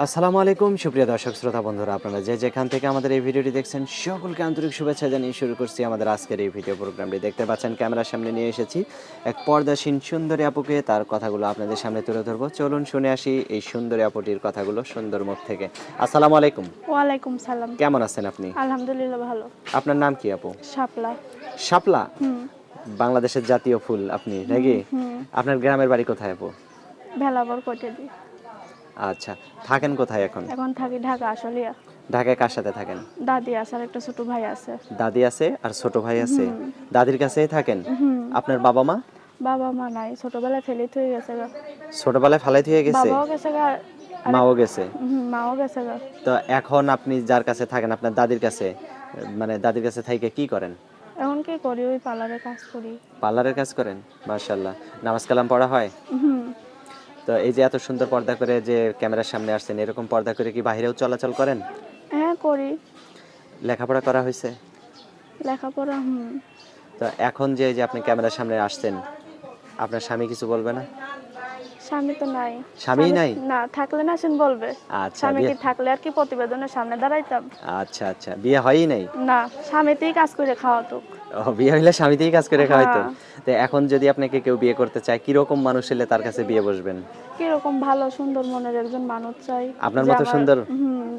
আসসালামু আলাইকুম সুপ্রিয় দর্শক শ্রোতা বন্ধুরা, আপনারা যে যেখান থেকে আমাদের এই ভিডিওটি দেখছেন সকলকে আন্তরিক শুভেচ্ছা জানিয়ে শুরু করছি আমাদের আজকের এই ভিডিও প্রোগ্রামটি। দেখতে পাচ্ছেন ক্যামেরার সামনে নিয়ে এসেছি এক পর্দাসীন সুন্দরী আপুকে, তার কথাগুলো আপনাদের সামনে তুলে ধরবো। চলুন শুনে আসি এই সুন্দরী আপুটির কথাগুলো সুন্দর মুখ থেকে। আসসালামু আলাইকুম। ওয়ালাইকুম সালাম। কেমন আছেন আপনি? আলহামদুলিল্লাহ ভালো। আপনার নাম কি আপু? শাপলা। শাপলা? হুম। বাংলাদেশের জাতীয় ফুল আপনি নাকি? আপনার গ্রামের বাড়ি কোথায় আপু? ভেলাবর কোটেলি। আচ্ছা, থাকেন কোথায় এখন? এখন থাকি ঢাকা আশুলিয়া। ঢাকায় কার সাথে থাকেন? দাদি আছে আর একটা ছোট ভাই আছে। দাদি আছে আর ছোট ভাই আছে। দাদির কাছেই থাকেন? আপনার বাবা মা? বাবা মা নাই, ছোটবেলায় ফেলে থুয়ে গেছে গা। ছোটবেলায় ফালাই হয়ে গেছে? বাবাও গেছে গা। মাও গেছে? মাও গেছে গা। তো এখন আপনি যার কাছে থাকেন, আপনার দাদির কাছে, মানে দাদির কাছে থেকে কি করেন? এখন কি করি, ওই পার্লারে কাজ করি। পার্লারের কাজ করেন? মাশাআল্লাহ। নামাজ কালাম পড়া হয়? হুম। তো এই যে এত সুন্দর পর্দা করে যে ক্যামেরার সামনে আসছেন, এরকম পর্দা করে কি বাইরেও চলাচল করেন? হ্যাঁ করি। লেখাপড়া করা হয়েছে? লেখাপড়া তো এখন যে এই যে আপনি ক্যামেরার সামনে আসছেন, আপনার স্বামী কিছু বলবে না? স্বামী তো নাই। স্বামী নাই? না, থাকলে না শুন বলবে। আচ্ছা, স্বামী কি থাকলে আর কি প্রতিবেদনের সামনে দাঁড়াইতাম? আচ্ছা আচ্ছা, বিয়ে হয়ই নাই? না, স্বামীতেই কাজ করে খাওয়াতো। ও, বিয়ে হইলে স্বামীতেই কাজ করে খাওয়াইতো? হ্যাঁ। তো এখন যদি আপনাকে কেউ বিয়ে করতে চায়, কিরকম মানুষ হলে তার কাছে বিয়ে বসবেন? কিরকম ভালো সুন্দর মনের একজন মানুষ চাই, আপনার যে মতো আমার সুন্দর?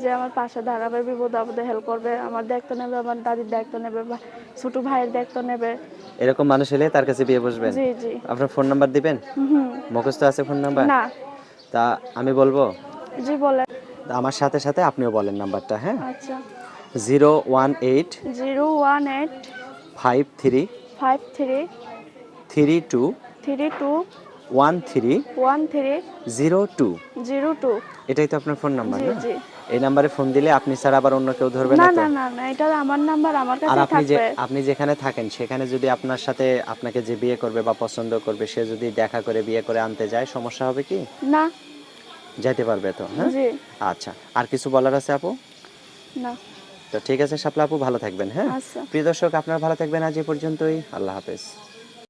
যে আমার পাশে দাঁড়াবে, বিপদ আপদে হেল্প করবে, আমার দায়িত্ব নেবে, আমার দাদির দায়িত্ব নেবে, বা ছোট ভাইয়ের দায়িত্ব নেবে। এরকম মানুষ হলে তার কাছে বিয়ে বসবেন? জি জি। আপনার ফোন নাম্বার দিবেন? হুম। মুখস্থ আছে ফোন নাম্বার? না। তা আমি বলবো? জি বলেন। তা আমার সাথে সাথে আপনিও বলেন নাম্বারটা, হ্যাঁ? আচ্ছা। 018 018 53 53 32 32 13 13 02। 02। এটাই তো আপনার ফোন নাম্বার জি না? জি। এই নাম্বারে ফোন দিলে আপনি ছাড়া আবার অন্য কেউ ধরবে না না তো? না না না, এটা আমার নাম্বার, আমার আর কাছেই থাকবে। আপনি যেখানে থাকেন সেখানে যদি আপনার সাথে আপনাকে যে বিয়ে করবে বা পছন্দ করবে সে যদি দেখা করে বিয়ে করে আনতে যায়, সমস্যা হবে কি? না। যাইতে পারবে তো, হ্যাঁ? জি। আচ্ছা, আর কিছু বলার আছে আপু? না। তো ঠিক আছে শাপলা আপু, ভালো থাকবেন, হ্যাঁ? আচ্ছা। প্রিয় দর্শক, আপনারা ভালো থাকবেন। আজ এ পর্যন্তই। আল্লাহ হাফেজ।